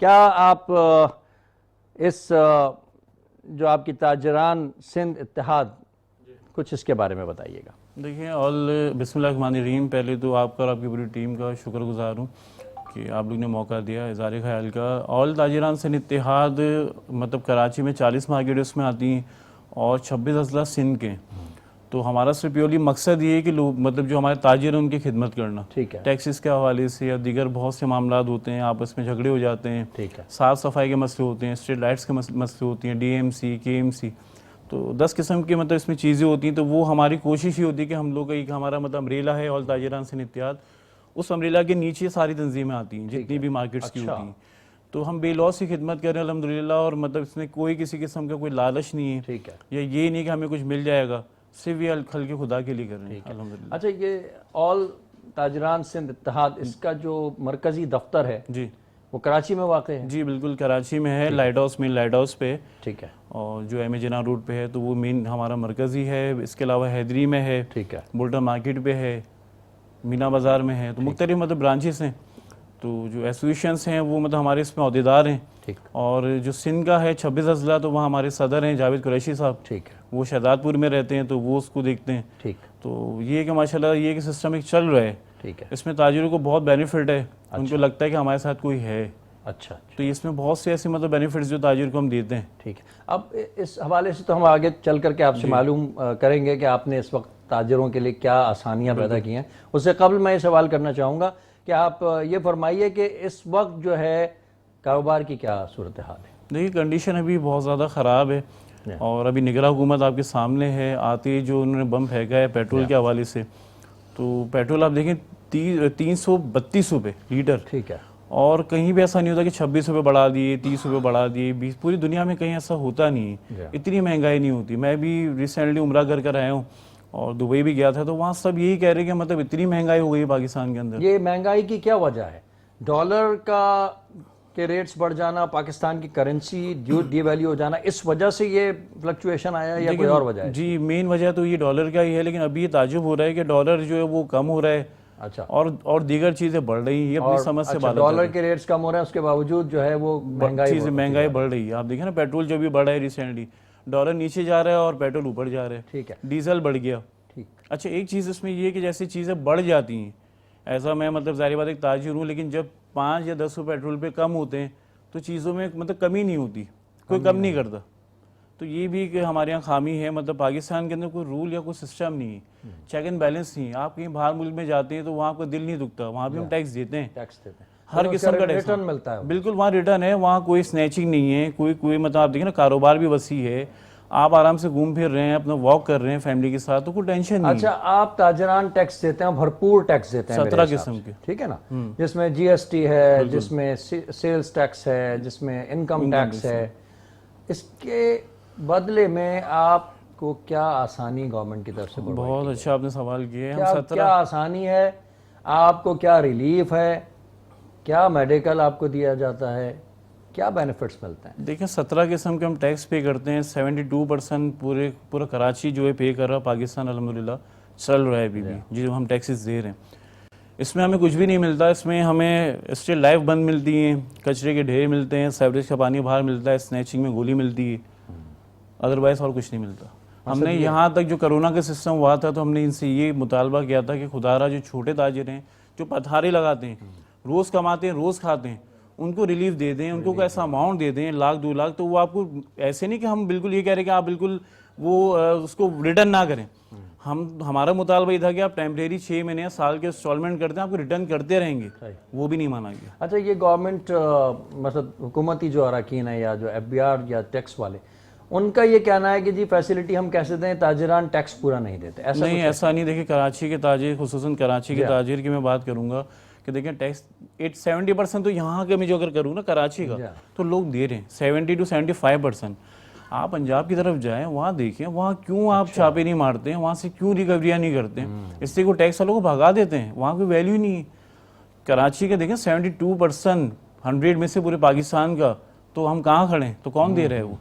کیا آپ اس جو آپ کی تاجران سندھ اتحاد کچھ اس کے بارے میں بتائیے گا. دیکھیں بسم اللہ الرحمن الرحیم. پہلے تو آپ کا اور آپ کی پوری ٹیم کا شکر گزار ہوں کہ آپ لوگ نے موقع دیا اظہار خیال کا. آل تاجران سندھ اتحاد مطلب کراچی میں 40 مارکیٹ اس میں آتی ہیں اور 26 اضلاع سندھ کے. تو ہمارا صرف پیورلی مقصد یہ ہے کہ لوگ مطلب جو ہمارے تاجر ہیں ان کی خدمت کرنا. ٹھیک ہے. ٹیکسز کے حوالے سے یا دیگر بہت سے معاملات ہوتے ہیں, آپس میں جھگڑے ہو جاتے ہیں. ٹھیک ہے. صاف صفائی کے مسئلے ہوتے ہیں, اسٹریٹ لائٹس کے مسئلے ہوتی ہیں, ڈی ایم سی, کے ایم سی, تو 10 قسم کی مطلب اس میں چیزیں ہوتی ہیں. تو وہ ہماری کوشش ہی ہوتی ہے کہ ہم لوگ کا ایک ہمارا مطلب امبریلا ہے آل تاجران سندھ اتحاد, اس امبریلا کے نیچے ساری تنظیمیں آتی ہیں جتنی بھی مارکیٹس کی ہوتی ہیں. تو ہم بے لوس کی خدمت کر رہے ہیں الحمدللہ, اور مطلب اس میں کوئی کسی قسم کا کوئی لالچ نہیں ہے. ٹھیک ہے. یا یہ نہیں کہ ہمیں کچھ مل جائے گا, صرف یہ خلق خدا کے لیے کر رہے ہیں الحمدللہ. اچھا, یہ آل تاجران سندھ اتحاد اس کا جو مرکزی دفتر ہے جی وہ کراچی میں واقع ہے؟ جی بالکل کراچی میں ہے, لائٹ ہاؤس مین لائٹ ہاؤس پہ. ٹھیک ہے. اور جو ایم اے جناح روڈ پہ ہے تو وہ مین ہمارا مرکزی ہے. اس کے علاوہ حیدری میں ہے, ٹھیک ہے, بولٹن مارکیٹ پہ ہے, مینا بازار میں ہے. تو مختلف مطلب برانچز ہیں. تو جو ایسوسیشنس ہیں وہ مطلب ہمارے اس میں عہدیدار ہیں. ٹھیک. اور جو سندھ کا ہے 26 اضلاع, تو وہاں ہمارے صدر ہیں جاوید قریشی صاحب. ٹھیک ہے. وہ شہزاد پور میں رہتے ہیں تو وہ اس کو دیکھتے ہیں. ٹھیک. تو یہ کہ ماشاءاللہ یہ کہ سسٹم ایک چل رہا ہے. ٹھیک ہے. اس میں تاجروں کو بہت بینیفٹ ہے. ان کو لگتا ہے کہ ہمارے ساتھ کوئی ہے. اچھا. تو اس میں بہت سے ایسے مطلب بینیفٹس جو تاجر کو ہم دیتے ہیں. ٹھیک ہے. اب اس حوالے سے تو ہم آگے چل کر کے آپ سے معلوم کریں گے کہ آپ نے اس وقت تاجروں کے لیے کیا آسانیاں پیدا کی ہیں. اس سے قبل میں یہ سوال کرنا چاہوں گا کہ آپ یہ فرمائیے کہ اس وقت جو ہے کاروبار کی کیا صورتحال ہے؟ دیکھیے کنڈیشن ابھی بہت زیادہ خراب ہے, اور ابھی نگراں حکومت آپ کے سامنے ہے. آتے جو انہوں نے بم پھینکا ہے پیٹرول کے حوالے سے, تو پیٹرول آپ دیکھیں 332 روپے لیٹر. ٹھیک ہے. اور کہیں بھی ایسا نہیں ہوتا کہ 26 روپے بڑھا دیے, 30 روپے بڑھا دیے, 20. پوری دنیا میں کہیں ایسا ہوتا نہیں ہے, اتنی مہنگائی نہیں ہوتی. میں بھی ریسنٹلی عمرہ کر آیا ہوں اور دبئی بھی گیا تھا, تو وہاں سب یہی کہہ رہے ہیں کہ مطلب اتنی مہنگائی ہو گئی ہے پاکستان کے اندر. یہ مہنگائی کی کیا وجہ ہے؟ ڈالر کا کے ریٹس بڑھ جانا, پاکستان کی کرنسی ڈی ویلیو ہو جانا, اس وجہ سے یہ فلکچویشن آیا یا کوئی اور وجہ ہے؟ جی مین وجہ تو یہ ڈالر کا ہی ہے, لیکن ابھی یہ تعجب ہو رہا ہے کہ ڈالر جو ہے وہ کم ہو رہا ہے. اچھا. اور دیگر چیزیں بڑھ رہی ہیں, یہ اپنی سمجھ سے بات ہے. ڈالر کے ریٹس کم ہو رہے ہیں, اس کے باوجود جو ہے وہ مہنگائی بڑھ رہی ہے. آپ دیکھیں نا پیٹرول جو بھی بڑھا ہے ریسنٹلی, ڈالر نیچے جا رہا ہے اور پیٹرول اوپر جا رہا ہے. ٹھیک ہے. ڈیزل بڑھ گیا. ٹھیک. اچھا ایک چیز اس میں یہ ہے کہ جیسی چیزیں بڑھ جاتی ہیں, ایسا میں مطلب ظاہر بات ایک تاجر ہوں, لیکن جب 5 یا 10 روپے پیٹرول پہ کم ہوتے ہیں تو چیزوں میں مطلب کمی نہیں ہوتی, کوئی کم نہیں کرتا. تو یہ بھی کہ ہمارے یہاں خامی ہے, مطلب پاکستان کے اندر کوئی رول یا کوئی سسٹم نہیں ہے, چیک اینڈ بیلنس نہیں ہے. آپ کہیں باہر ملک میں جاتے ہیں تو وہاں کو دل نہیں دکھتا, وہاں بھی ہم ٹیکس دیتے ہیں, ہر قسم کا ریٹرن ملتا ہے. بالکل وہاں ریٹرن ہے, وہاں کوئی سنیچنگ نہیں ہے, کوئی مطلب آپ دیکھیں نا کاروبار بھی وسیع ہے, آپ آرام سے گھوم پھر رہے ہیں, اپنا واک کر رہے ہیں فیملی کے ساتھ, تو کوئی ٹینشن نہیں. اچھا, آپ تاجران ٹیکس دیتے ہیں, بھرپور ٹیکس دیتے ہیں 17 قسم کے, ٹھیک ہے نا, جس میں جی ایس ٹی ہے, جس میں سیلز ٹیکس ہے, جس میں انکم ٹیکس ہے. اس کے بدلے میں آپ کو کیا آسانی گورنمنٹ کی طرف سے؟ بہت اچھا آپ نے سوال کیا ہے. کیا آسانی ہے آپ کو, کیا ریلیف ہے, کیا میڈیکل آپ کو دیا جاتا ہے, کیا بینیفٹس ملتے ہیں؟ دیکھیں 17 قسم کے ہم ٹیکس پے کرتے ہیں. 72% پورا کراچی جو ہے پے کر رہا, پاکستان الحمدللہ چل رہا ہے ابھی بھی, جو ہم ٹیکسز دے رہے ہیں. اس میں ہمیں کچھ بھی نہیں ملتا. اس میں ہمیں اسٹریٹ لائف بند ملتی ہیں, کچرے کے ڈھیر ملتے ہیں, سیوریج کا پانی باہر ملتا ہے, سنیچنگ میں گولی ملتی ہے, ادروائز اور کچھ نہیں ملتا. ہم نے یہاں تک جو کرونا کا سسٹم ہوا تھا تو ہم نے ان سے یہ مطالبہ کیا تھا کہ خدا را جو چھوٹے تاجر ہیں, جو پتھارے لگاتے ہیں, روز کماتے ہیں, روز کھاتے ہیں, ان کو ریلیف دے دیں, ان کو ایسا اماؤنٹ دے دیں 1 لاکھ 2 لاکھ. تو وہ آپ کو ایسے نہیں کہ ہم بالکل یہ کہہ رہے کہ آپ بالکل وہ اس کو ریٹرن نہ کریں. ہمارا مطالبہ یہ تھا کہ آپ ٹیمپریری 6 مہینے سال کے انسٹالمنٹ کرتے ہیں, آپ کو ریٹرن کرتے رہیں گے, وہ بھی نہیں مانا گیا. اچھا, یہ گورنمنٹ مطلب حکومتی جو اراکین ہیں یا جو ایف بی آر یا ٹیکس والے, ان کا یہ کہنا ہے کہ جی فیسلٹی ہم کیسے دیں, تاجران ٹیکس پورا نہیں دیتے. ایسا نہیں. دیکھیں کراچی کے تاجر, خصوصاً کراچی کے تاجر کی میں بات کروں گا کہ دیکھیں ٹیکس 70% تو یہاں کے میں جو اگر کروں نا کراچی کا, تو لوگ دے رہے ہیں 70 to 75%. آپ پنجاب کی طرف جائیں, وہاں دیکھیں, وہاں کیوں آپ چھاپے نہیں مارتے ہیں, وہاں سے کیوں ریکوریاں نہیں کرتے ہیں, اس لیے کوئی ٹیکس والوں کو بھگا دیتے ہیں, وہاں کوئی ویلیو نہیں ہے. کراچی کے دیکھیں 72% 100 میں سے پورے پاکستان کا, تو ہم کہاں کھڑے ہیں, تو کون دے رہے ہیں؟ وہ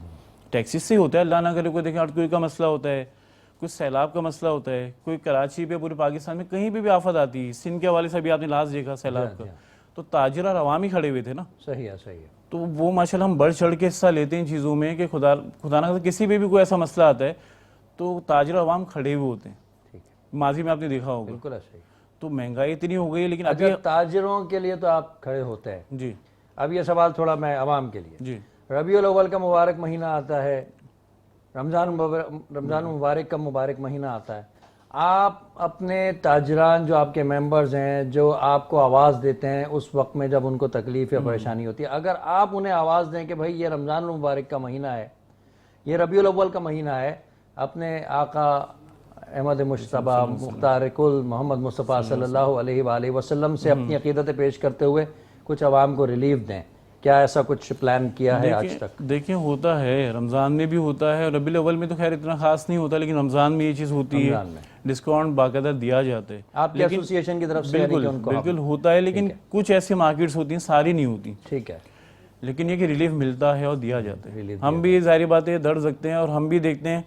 ٹیکسز سے ہی ہوتا ہے. اللہ نہ کرے کوئی دیکھیں ارتھکویک کا مسئلہ ہوتا ہے, کوئی سیلاب کا مسئلہ ہوتا ہے, کوئی کراچی پہ پورے پاکستان میں کہیں بھی آفت آتی ہے. سندھ کے حوالے سے بھی آپ نے لاس دیکھا سیلاب کا, تو تاجر اور عوام ہی کھڑے ہوئے تھے نا. صحیح ہے صحیح ہے. تو وہ ماشاءاللہ ہم بڑھ چڑھ کے حصہ لیتے ہیں ان چیزوں میں کہ خدا نہ خدا کسی بھی کوئی ایسا مسئلہ آتا ہے تو تاجر عوام کھڑے ہوئے ہوتے ہیں. ٹھیک ہے, ماضی میں آپ نے دیکھا ہوگا. بالکل ایسا ہی. تو مہنگائی اتنی ہو گئی ہے لیکن ابھی اچھا, تاجروں کے لیے تو آپ کھڑے ہوتے ہیں. جی اب یہ سوال تھوڑا میں عوام کے لیے. جی ربیع الاول کا مبارک مہینہ آتا ہے, رمضان المبارک کا مبارک مہینہ آتا ہے. آپ اپنے تاجران جو آپ کے ممبرز ہیں, جو آپ کو آواز دیتے ہیں اس وقت میں جب ان کو تکلیف یا پریشانی ہوتی ہے, اگر آپ انہیں آواز دیں کہ بھائی یہ رمضان المبارک کا مہینہ ہے, یہ ربیع الاول کا مہینہ ہے, اپنے آقا احمد مجتبی مختار کل محمد مصطفیٰ صلی اللہ علیہ وآلہ وسلم سے اپنی عقیدت پیش کرتے ہوئے کچھ عوام کو ریلیف دیں, کیا ایسا کچھ پلان کیا ہے آج تک؟ دیکھیں ہوتا ہے, رمضان میں بھی ہوتا ہے, ربیع الاول میں تو خیر اتنا خاص نہیں ہوتا, لیکن رمضان میں یہ چیز ہوتی ہے, ڈسکاؤنٹ باقاعدہ دیا جاتا ہے آپ کی ایسوسیشن کی طرف سے. بالکل ہوتا ہے, لیکن کچھ ایسی مارکیٹس ہوتی ہیں, ساری نہیں ہوتی. ٹھیک ہے, لیکن یہ کہ ریلیف ملتا ہے اور دیا جاتا ہے. ہم بھی ظاہری باتیں درد رکھتے ہیں اور ہم بھی دیکھتے ہیں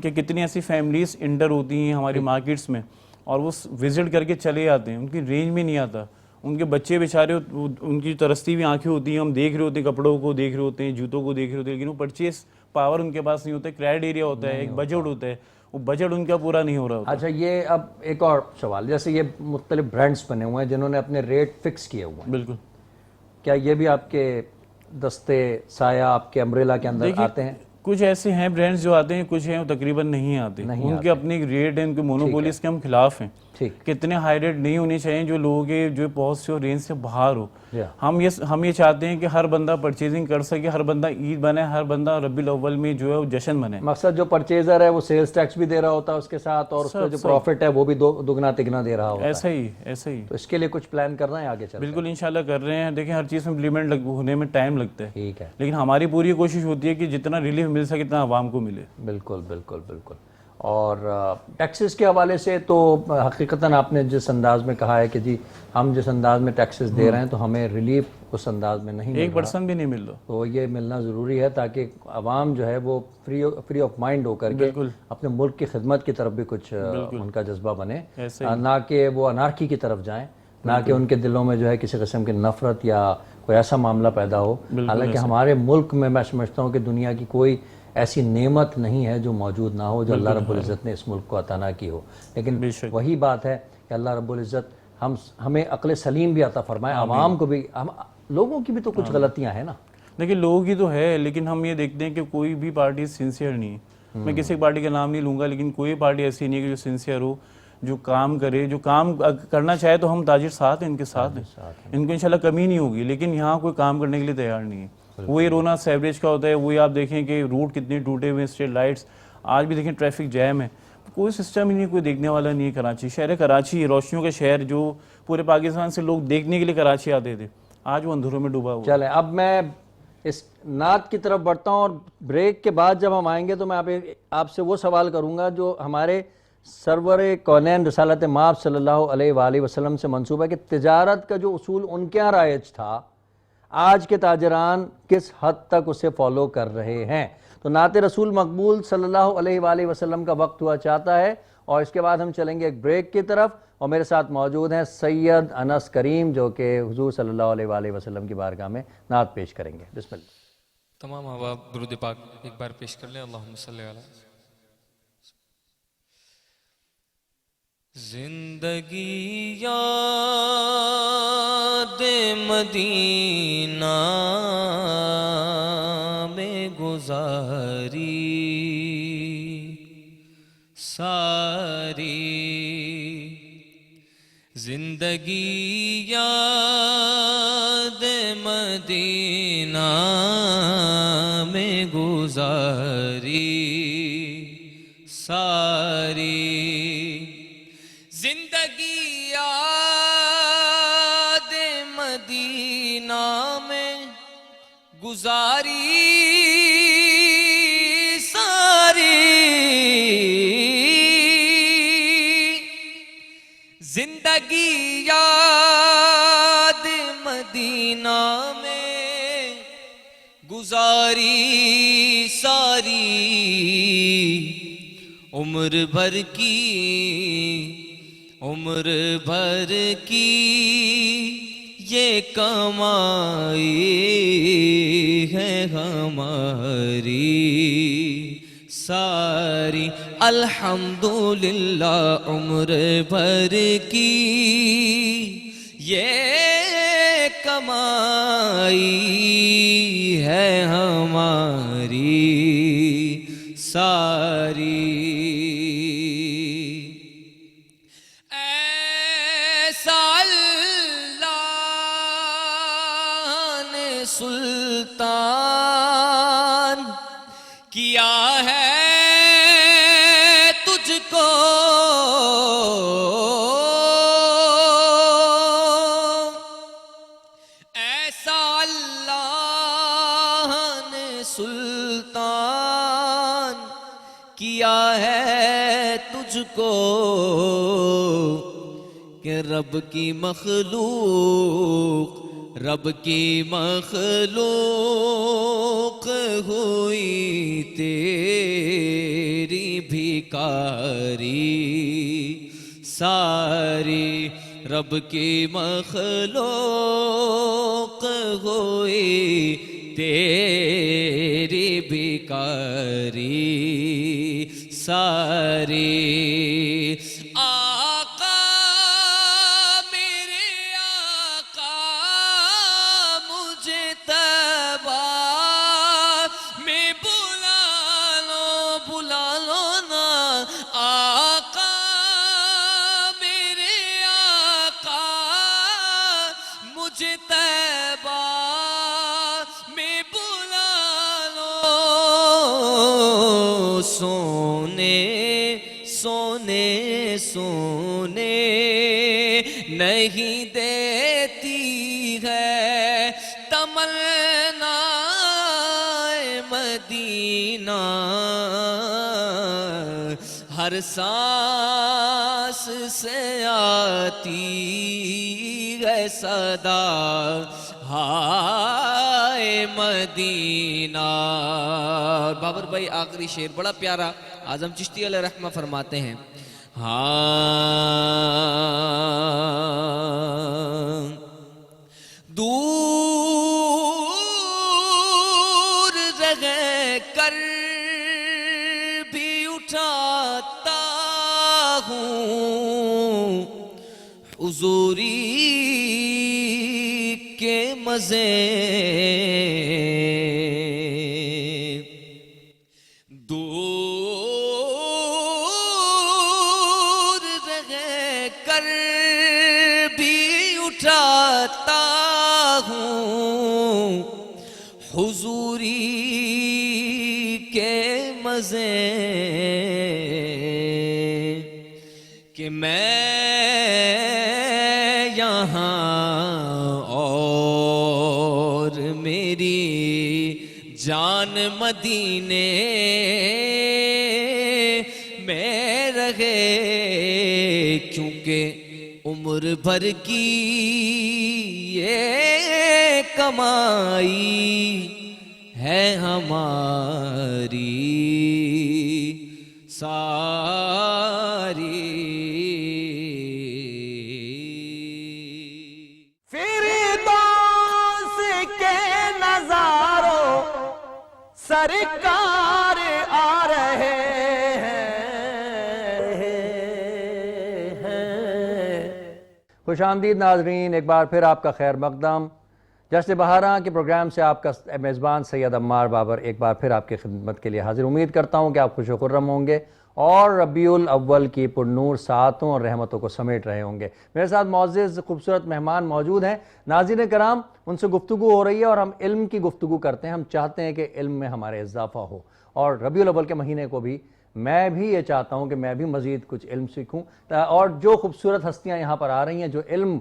کہ کتنی ایسی فیملیز انٹر ہوتی ہیں ہماری مارکیٹس میں اور وہ وزٹ کر کے چلے آتے ہیں, ان کی رینج میں نہیں آتا. ان کے بچے بیچارے, ان کی ترستی ہوئی آنکھیں ہوتی ہیں, ہم دیکھ رہے ہوتے ہیں, کپڑوں کو دیکھ رہے ہوتے ہیں, جوتوں کو دیکھ رہے ہوتے ہیں, لیکن وہ پرچیز پاور ان کے پاس نہیں ہوتا ہے. کریڈٹ ایریا ہوتا ہے, ایک بجٹ ہوتا ہے, وہ بجٹ ان کا پورا نہیں ہو رہا ہوتا. اچھا یہ اب ایک اور سوال, جیسے یہ مختلف برانڈز بنے ہوئے ہیں جنہوں نے اپنے ریٹ فکس کیے ہوئے ہیں, بالکل, کیا یہ بھی آپ کے دستے سایہ آپ کے امبریلا کے اندر آتے ہیں؟ کچھ ایسے ہیں برانڈز جو آتے ہیں, کچھ ہیں وہ تقریباً نہیں آتے. ان کے اپنے ریٹ ہیں, ان کے مونوپولیز کے ہم خلاف ہیں. ٹھیک, کتنے ہائی ریٹ نہیں ہونے چاہیے جو لوگوں کے جو پہنچ سے رینج سے باہر ہو. ہم یہ چاہتے ہیں کہ ہر بندہ پرچیزنگ کر سکے, ہر بندہ عید بنے, ہر بندہ ربیع الاول میں جو ہے وہ جشن بنے. مقصد جو پرچیزر ہے وہ سیلز ٹیکس بھی دے رہا ہوتا ہے اس کے ساتھ, اور اس کا جو پروفٹ ہے وہ بھی دگنا تگنا دے رہا ہوتا ہے. ایسا ہی. تو اس کے لیے کچھ پلان کرنا ہے آگے چل؟ بالکل انشاءاللہ کر رہے ہیں. دیکھیں ہر چیز میں امپلیمنٹ ہونے میں ٹائم لگتا ہے. ٹھیک ہے, لیکن ہماری پوری کوشش ہوتی ہے کہ جتنا ریلیف مل سکے اتنا عوام کو ملے. بالکل بالکل بالکل. اور ٹیکسز کے حوالے سے تو حقیقتاً آپ نے جس انداز میں کہا ہے کہ جی ہم جس انداز میں ٹیکسز دے رہے ہیں تو ہمیں ریلیف اس انداز میں نہیں مل رہا, 1% بھی نہیں مل رہا. تو یہ ملنا ضروری ہے تاکہ عوام جو ہے وہ فری آف مائنڈ ہو کر کے اپنے ملک کی خدمت کی طرف بھی کچھ ان کا جذبہ بنے, نہ کہ وہ انارکی کی طرف جائیں, نہ کہ ان کے دلوں میں جو ہے کسی قسم کی نفرت یا کوئی ایسا معاملہ پیدا ہو. حالانکہ ہمارے ملک میں سمجھتا ہوں کہ دنیا کی کوئی ایسی نعمت نہیں ہے جو موجود نہ ہو, جو اللہ رب العزت نے اس ملک کو عطا نہ کی ہو. لیکن وہی بات ہے کہ اللہ رب العزت ہمیں عقل سلیم بھی عطا فرمائے, عوام کو بھی, لوگوں کی بھی تو کچھ غلطیاں ہیں نا. دیکھیں لوگوں کی تو ہے, لیکن ہم یہ دیکھتے ہیں کہ کوئی بھی پارٹی سنسیئر نہیں ہے. میں کسی پارٹی کا نام نہیں لوں گا, لیکن کوئی پارٹی ایسی نہیں ہے کہ جو سنسیئر ہو, جو کام کرے, جو کام کرنا چاہے. تو ہم تاجر ساتھ ہیں, ان کے ساتھ ہیں, ان کو انشاءاللہ کمی نہیں ہوگی. لیکن یہاں کوئی کام کرنے کے لیے تیار نہیں ہے. وہی رونا سیوریج کا ہوتا ہے, وہی آپ دیکھیں کہ روٹ کتنے ٹوٹے ہوئے, اسٹریٹ لائٹس آج بھی دیکھیں, ٹریفک جیم ہے. کوئی سسٹم ہی نہیں, کوئی دیکھنے والا نہیں ہے. کراچی شہر کراچی روشنیوں کے شہر, جو پورے پاکستان سے لوگ دیکھنے کے لیے کراچی آتے تھے, آج وہ اندھیروں میں ڈوبا ہوا. چلیں اب میں اس نعت کی طرف بڑھتا ہوں, اور بریک کے بعد جب ہم آئیں گے تو میں آپ سے وہ سوال کروں گا جو ہمارے سرور کونین رسالت مآب صلی اللہ علیہ وآلہ وسلم سے منسوب ہے, کہ تجارت کا جو اصول ان کے یہاں رائج تھا, آج کے تاجران کس حد تک اسے فالو کر رہے ہیں. تو نعت رسول مقبول صلی اللہ علیہ وآلہ وسلم کا وقت ہوا چاہتا ہے, اور اس کے بعد ہم چلیں گے ایک بریک کی طرف, اور میرے ساتھ موجود ہیں سید انس کریم جو کہ حضور صلی اللہ علیہ وآلہ وسلم کی بارگاہ میں نعت پیش کریں گے. بسم اللہ. تمام احباب درود پاک ایک بار پیش کر لیں. اللہم صلی علی. زندگی یاد مدینہ میں گزاری ساری, زندگی یاد مدینہ میں گزاری ساری, زندگی یاد مدینہ میں گزاری ساری, زندگی یاد مدینہ میں گزاری ساری, عمر بھر کی یہ کمائی ہے ہماری ساری الحمدللہ عمر بھر کی یہ کمائی ہے ہماری ساری ایسا اللہ نے سلطان کیا ہے تجھ کو ایسا اللہ نے سلطان کیا ہے تجھ کو کہ رب کی مخلوق ہوئی تیری بھکاری ساری رب کی مخلوق ہوئی تیری بھکاری ساری سونے نہیں دیتی ہے تمنا مدینہ ہر سانس سے آتی ہے صدا ہائے مدینہ۔ بابر بھائی آخری شعر بڑا پیارا اعظم چشتی علیہ رحمہ فرماتے ہیں، ہاں دور رہ کر بھی اٹھاتا ہوں حضوری کے مزے، حضوری کے مزے کہ میں یہاں اور میری جان مدینے میں رہے، کیونکہ عمر بھر کی یہ کمائی ہے ہماری ساری۔ فردوس کے نظاروں سرکار آ رہے خوش آمدید ناظرین، ایک بار پھر آپ کا خیر مقدم۔ جشن بہاراں کے پروگرام سے آپ کا میزبان سید عمار بابر ایک بار پھر آپ کی خدمت کے لیے حاضر۔ امید کرتا ہوں کہ آپ خوش و خرم ہوں گے اور ربیع الاول کی پرنور ساعتوں اور رحمتوں کو سمیٹ رہے ہوں گے۔ میرے ساتھ معزز خوبصورت مہمان موجود ہیں، ناظرین کرام، ان سے گفتگو ہو رہی ہے اور ہم علم کی گفتگو کرتے ہیں۔ ہم چاہتے ہیں کہ علم میں ہمارے اضافہ ہو، اور ربیع الاول کے مہینے کو بھی میں بھی یہ چاہتا ہوں کہ میں بھی مزید کچھ علم سیکھوں، اور جو خوبصورت ہستیاں یہاں پر آ رہی ہیں، جو علم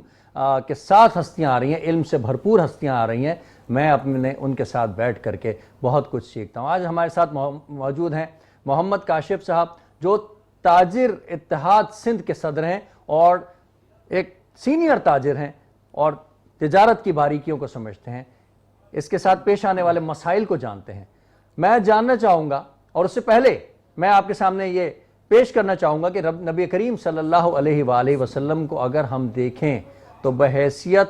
کے ساتھ ہستیاں آ رہی ہیں، علم سے بھرپور ہستیاں آ رہی ہیں، میں اپنے ان کے ساتھ بیٹھ کر کے بہت کچھ سیکھتا ہوں۔ آج ہمارے ساتھ موجود ہیں محمد کاشف صاحب، جو تاجر اتحاد سندھ کے صدر ہیں اور ایک سینئر تاجر ہیں اور تجارت کی باریکیوں کو سمجھتے ہیں، اس کے ساتھ پیش آنے والے مسائل کو جانتے ہیں۔ میں جاننا چاہوں گا، اور اس سے پہلے میں آپ کے سامنے یہ پیش کرنا چاہوں گا کہ نبی کریم صلی اللہ علیہ وآلہ وسلم کو اگر ہم دیکھیں تو بحیثیت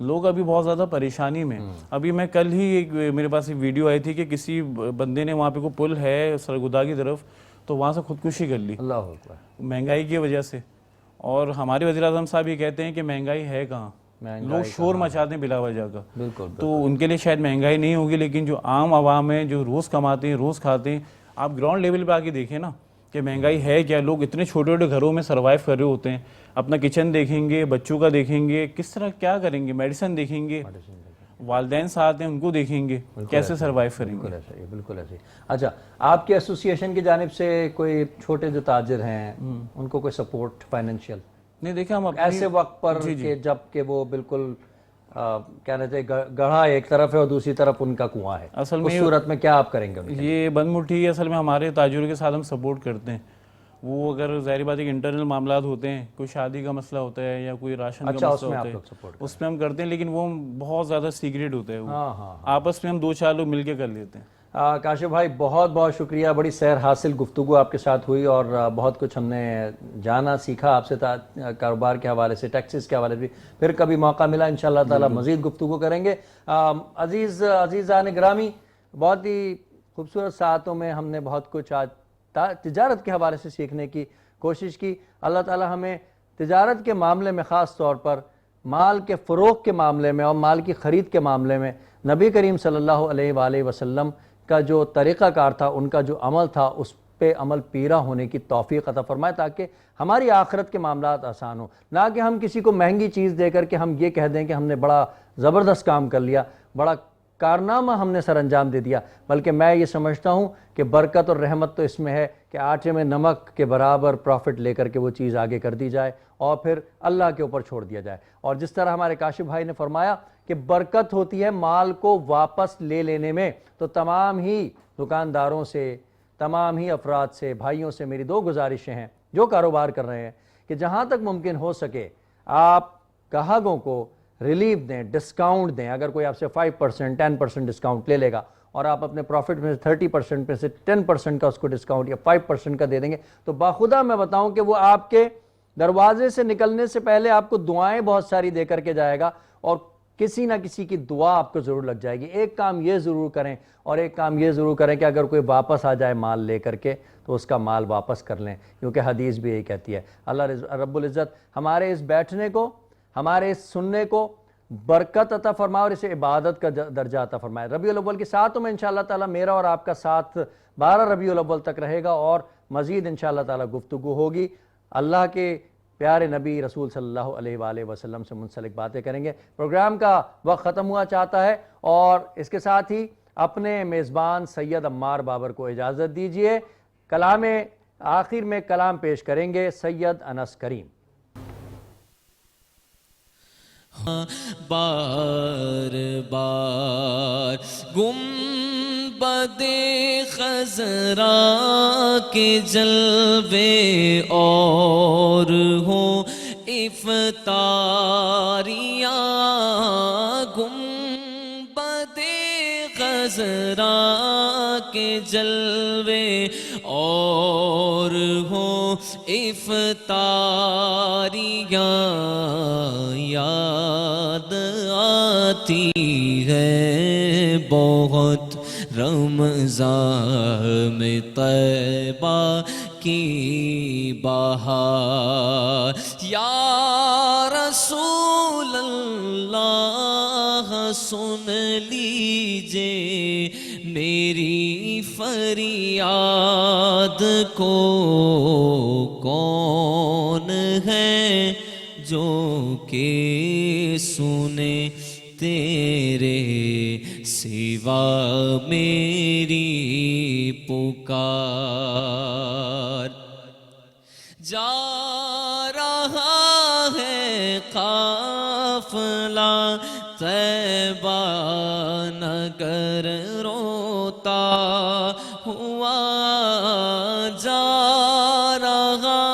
لوگ ابھی بہت زیادہ پریشانی میں. ابھی میں کل ہی میرے پاس ایک ویڈیو آئی تھی کہ کسی بندے نے وہاں پہ کوئی پل ہے سرگودا کی طرف تو وہاں سے خودکشی کر لی اللہ اکبر. مہنگائی کی وجہ سے. اور ہمارے وزیر اعظم صاحب یہ کہتے ہیں کہ مہنگائی ہے کہاں, لوگ شور مچاتے ہیں بلا وجہ کا. بالکل. تو ان کے لیے شاید مہنگائی نہیں ہوگی, لیکن جو عام عوام ہیں جو روز کماتے ہیں روز کھاتے ہیں, آپ گراؤنڈ لیول پہ آ کے دیکھیں نا کہ مہنگائی ہے کیا. لوگ اتنے چھوٹے چھوٹے گھروں میں سروائیو کر رہے ہوتے ہیں, اپنا کچن دیکھیں گے, بچوں کا دیکھیں گے, کس طرح کیا کریں گے, میڈیسن دیکھیں گے, والدین ساتھ ہیں ان کو دیکھیں گے, کیسے سروائیو کریں گے. بالکل ایسا ہی, بالکل ایسے ہی. اچھا, آپ کی ایسوسیشن کی جانب سے کوئی چھوٹے جو تاجر ہیں ان کو کوئی سپورٹ فائنینشیل نہیں دیکھیں ہم ایسے وقت پر کہ جب کہ وہ بالکل کہنا چاہیے گڑھا ایک طرف ہے اور دوسری طرف ان کا کنواں ہے, اصل اس صورت میں کیا آپ کریں گے؟ یہ بند مٹھی اصل میں ہمارے تاجروں کے ساتھ ہم سپورٹ کرتے ہیں. وہ اگر ظاہری بات ایک انٹرنل معاملات ہوتے ہیں, کوئی شادی کا مسئلہ ہوتا ہے یا کوئی راشن کا مسئلہ ہوتا ہے, اس میں ہم کرتے ہیں, لیکن وہ بہت زیادہ سیکریٹ ہوتا ہے, وہ آپس میں ہم 2-4 لوگ مل کے کر لیتے ہیں. کاشف بھائی بہت بہت شکریہ, بڑی سیر حاصل گفتگو آپ کے ساتھ ہوئی اور بہت کچھ ہم نے جانا سیکھا آپ سے کاروبار کے حوالے سے, ٹیکسز کے حوالے سے. پھر کبھی موقع ملا انشاءاللہ تعالی مزید گفتگو کریں گے. عزیزان گرامی, بہت ہی خوبصورت ساعتوں میں ہم نے بہت کچھ آج تجارت کے حوالے سے سیکھنے کی کوشش کی. اللہ تعالی ہمیں تجارت کے معاملے میں خاص طور پر مال کے فروغ کے معاملے میں اور مال کی خرید کے معاملے میں نبی کریم صلی اللہ علیہ وآلہ وسلم کا جو طریقہ کار تھا, ان کا جو عمل تھا, اس پہ عمل پیرا ہونے کی توفیق عطا فرمائے تاکہ ہماری آخرت کے معاملات آسان ہوں. نہ کہ ہم کسی کو مہنگی چیز دے کر کے ہم یہ کہہ دیں کہ ہم نے بڑا زبردست کام کر لیا, بڑا کارنامہ ہم نے سر انجام دے دیا, بلکہ میں یہ سمجھتا ہوں کہ برکت اور رحمت تو اس میں ہے کہ آٹے میں نمک کے برابر پروفٹ لے کر کے وہ چیز آگے کر دی جائے اور پھر اللہ کے اوپر چھوڑ دیا جائے. اور جس طرح ہمارے کاشف بھائی نے فرمایا کہ برکت ہوتی ہے مال کو واپس لے لینے میں, تو تمام ہی دکانداروں سے, تمام ہی افراد سے, بھائیوں سے میری 2 گزارشیں ہیں جو کاروبار کر رہے ہیں کہ جہاں تک ممکن ہو سکے آپ گاہکوں کو ریلیف دیں, ڈسکاؤنٹ دیں. اگر کوئی آپ سے 5% 10% ڈسکاؤنٹ لے لے گا اور آپ اپنے پروفٹ میں سے 30% میں سے 10% کا اس کو ڈسکاؤنٹ یا 5% کا دے دیں گے تو باخدا میں بتاؤں کہ وہ آپ کے دروازے سے نکلنے سے پہلے آپ کو دعائیں بہت ساری دے کر کے جائے گا اور کسی نہ کسی کی دعا آپ کو ضرور لگ جائے گی. ایک کام یہ ضرور کریں اور ایک کام یہ ضرور کریں کہ اگر کوئی واپس آ جائے مال لے کر کے تو اس کا مال واپس کر لیں, کیونکہ حدیث بھی یہی کہتی ہے. اللہ رب العزت ہمارے اس بیٹھنے کو, ہمارے اس سننے کو برکت عطا فرمائے اور اسے عبادت کا درجہ عطا فرمائے. ربیع الاول کے ساتھوں میں انشاءاللہ تعالی میرا اور آپ کا ساتھ 12 ربیع الاول تک رہے گا اور مزید انشاءاللہ تعالی گفتگو ہوگی. اللہ کے پیارے نبی رسول صلی اللہ علیہ وآلہ وسلم سے منسلک باتیں کریں گے. پروگرام کا وقت ختم ہوا چاہتا ہے اور اس کے ساتھ ہی اپنے میزبان سید عمار بابر کو اجازت دیجیے. کلام آخر میں کلام پیش کریں گے سید انس کریم. بار بار گنبد خضرا کے جلوے اور ہوں افطاریاں, گنبد خضرا کے جلوے اور ہوں افطاریاں, یاد آتی ہے بہت رمضان میں طیبہ کی بہار. یا رسول اللہ سن لیجے میری فریاد کو, کون ہے جو کہ سنے تیرے سوا میری پکار. جا رہا ہے قافلہ طیبہ نگر روتا ہوا, جا رہا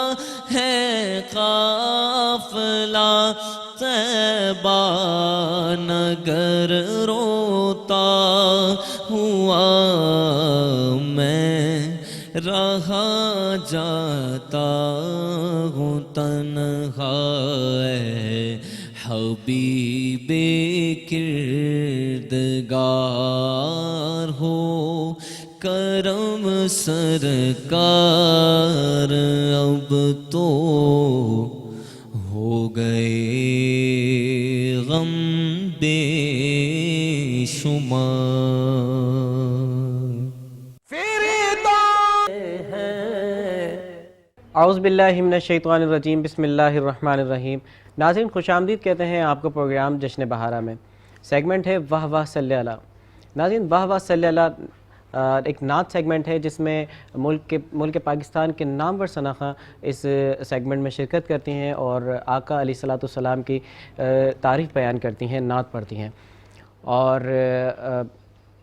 ہے قافلہ طیبہ نگر روتا ہوا, میں رہا جاتا ہوں تنہا حبیب کردگار ہو کرم سرکار اب تو ہو گئے غم بے شمار. اعوذ باللہ من الشیطان الرجیم، بسم اللہ الرحمن الرحیم. ناظرین خوش آمدید کہتے ہیں آپ کو پروگرام جشن بہارہ میں. سیگمنٹ ہے واہ واہ صلی اللہ. ناظرین واہ واہ صلی اللہ ایک نعت سیگمنٹ ہے جس میں ملک پاکستان کے نامور ثناء اس سیگمنٹ میں شرکت کرتی ہیں اور آقا علیہ الصلوۃ والسلام کی تعریف بیان کرتی ہیں، نعت پڑھتی ہیں. اور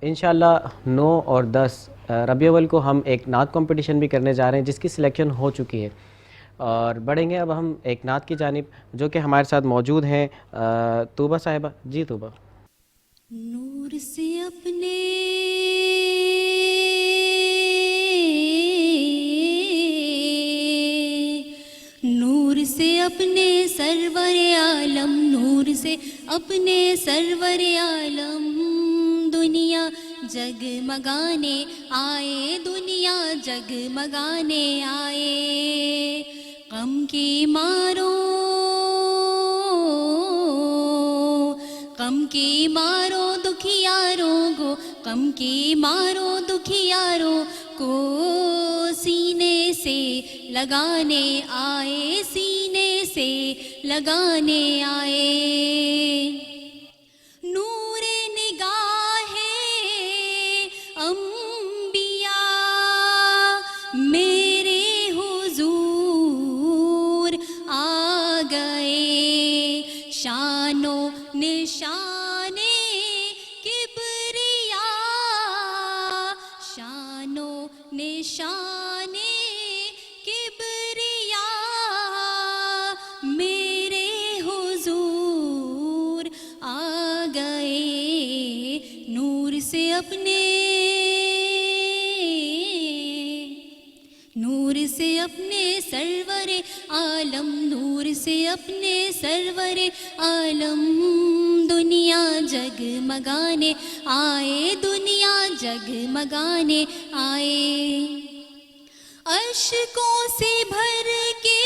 انشاءاللہ 9 اور 10 ربیع الاول کو ہم ایک نعت کمپٹیشن بھی کرنے جا رہے ہیں جس کی سلیکشن ہو چکی ہے. اور بڑھیں گے اب ہم ایک نعت کی جانب جو کہ ہمارے ساتھ موجود ہیں طوبہ صاحبہ. جی طوبہ. نور سے اپنے سرور عالم، نور سے اپنے سرور عالم دنیا جگمگانے آئے، دنیا جگمگانے آئے. غم کی مارو دکھیاروں کو، غم کی مارو دکھیاروں کو سینے سے لگانے آئے، سینے سے لگانے آئے. نور نگاہ انبیاء میرے حضور آ گئے، شان و نشان کبریا، شان و نشان کبریا میرے حضور آ گئے. نور سے اپنے سرور عالم، نور سے اپنے سرور عالم دنیا جگمگانے آئے، دنیا جگمگانے آئے. اشکوں سے بھر کے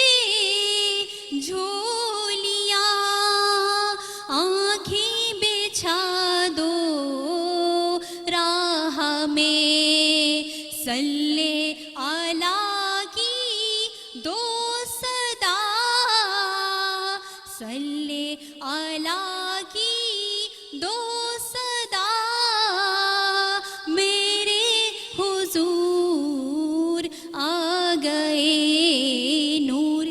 جھولیاں آنکھیں بچھا دو راہ میں، صلی اعلیٰ کی دو صدا، صلی اعلیٰ کی دو صدا میرے حضور آ گئے. نور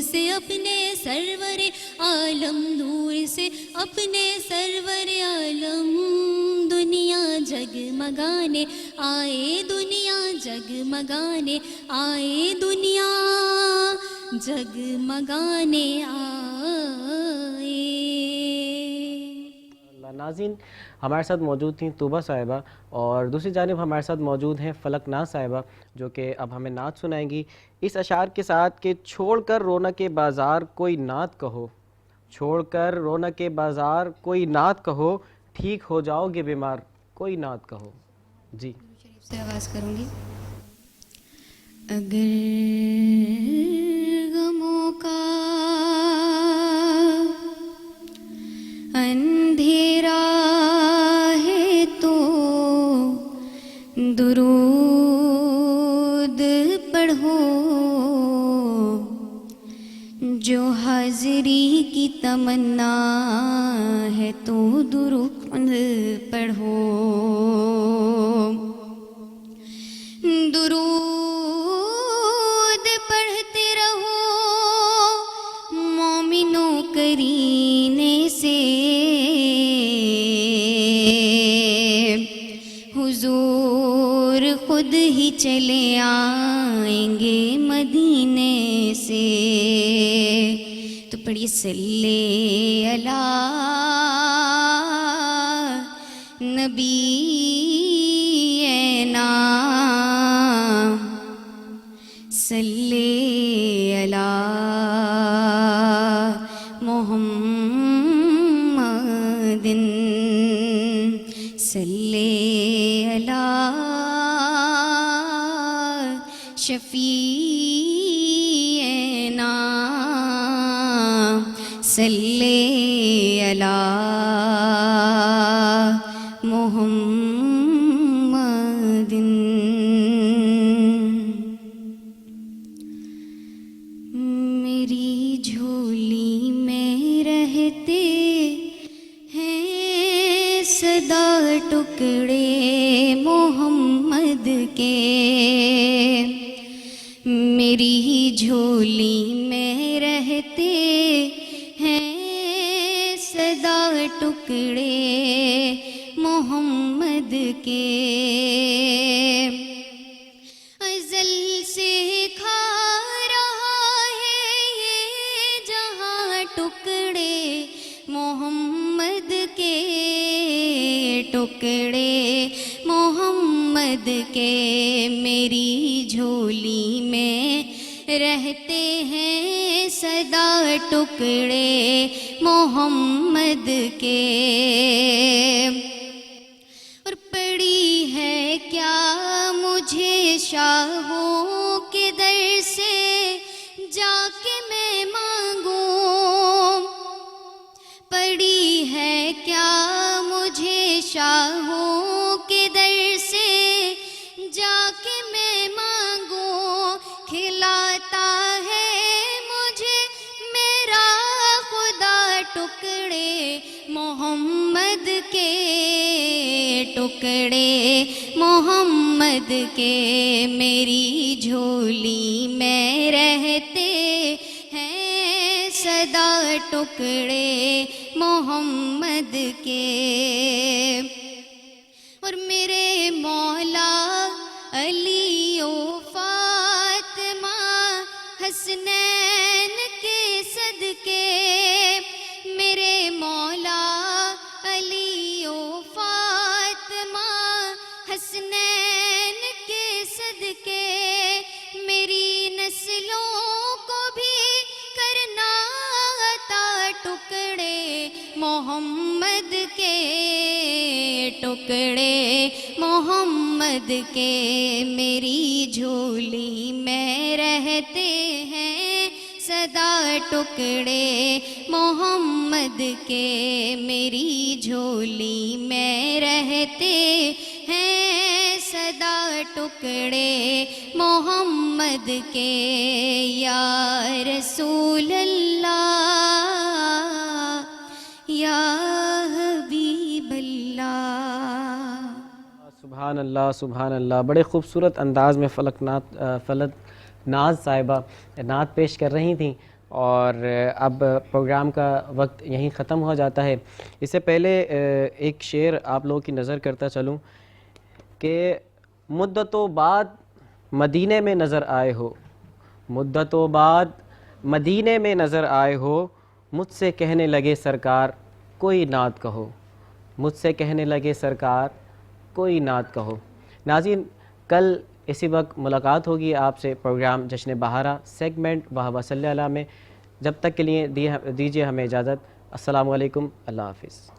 سے اپنے سرور عالم، نور سے اپنے سرور عالم دنیا جگمگانے آئے، دنیا جگمگانے آئے، دنیا جگمگانے آئے. ناظرین ہمارے ساتھ موجود تھیں طوبہ صاحبہ اور دوسری جانب ہمارے ساتھ موجود ہیں فلک ناز صاحبہ جو کہ اب ہمیں نعت سنائیں گی اس اشعار کے ساتھ کہ چھوڑ کر رونق بازار کوئی نعت کہو، چھوڑ کر رونق بازار کوئی نعت کہو، ٹھیک ہو جاؤ گے بیمار کوئی نعت کہو. جی شریف سے آغاز کروں گی. اگر غموں کا اندھیرا ہے تو درود پڑھو، جو حاضری کی تمنا ہے تو درود پڑھو، درود پڑھتے رہو مومنوں کرینے سے، حضور خود ہی چلے آئیں گے مدینے سے. تو پڑھیے صلی علی نبینا، صلی صلی علی شفیعنا صلی علی محمد. میری جھولی میں رہتے ہیں صدا ٹکڑے محمد کے. میری جھولی میں رہتے ہیں صدا ٹکڑے محمد کے. ازل سے کھا رہا ہے یہ جہاں ٹکڑے محمد کے. ٹکڑے محمد کے. میری جھولی میں رہتے ہیں صدا ٹکڑے محمد کے. اور پڑی ہے کیا مجھے شاہوں کے در سے جا کے میں مانگوں. پڑی ہے کیا مجھے شاہوں کے در سے جا کے میں مانگوں. کھلاتا ہے مجھے میرا خدا ٹکڑے محمد کے. ٹکڑے محمد کے. میری جھولی میں رہتے ہیں صدا ٹکڑے محمد کے. اور میرے مولا علی و فاطمہ حسنین کے صدقے. میرے مولا علی و فاطمہ حسنین کے صدقے. میری نسلوں کو بھی کرنا عطا ٹکڑے محمد کے. ٹکڑے محمد کے. میری جھولی میں رہتے ہیں صدا ٹکڑے محمد کے. میری جھولی میں رہتے ہیں صدا ٹکڑے محمد کے. یا رسول اللہ یا حبیب اللہ. سبحان اللہ سبحان اللہ. بڑے خوبصورت انداز میں فلک ناز صاحبہ نعت پیش کر رہی تھیں، اور اب پروگرام کا وقت یہیں ختم ہو جاتا ہے. اس سے پہلے ایک شعر آپ لوگوں کی نظر کرتا چلوں کہ مدتوں بعد مدینے میں نظر آئے ہو. مدتوں بعد مدینے میں نظر آئے ہو. مجھ سے کہنے لگے سرکار کوئی نعت کہو. مجھ سے کہنے لگے سرکار کوئی نعت کہو. ناظرین، کل اسی وقت ملاقات ہوگی آپ سے پروگرام جشن بہارہ سیگمنٹ واہ واہ صلی اللہ میں. جب تک کے لیے دیجیے ہمیں اجازت. السلام علیکم. اللہ حافظ.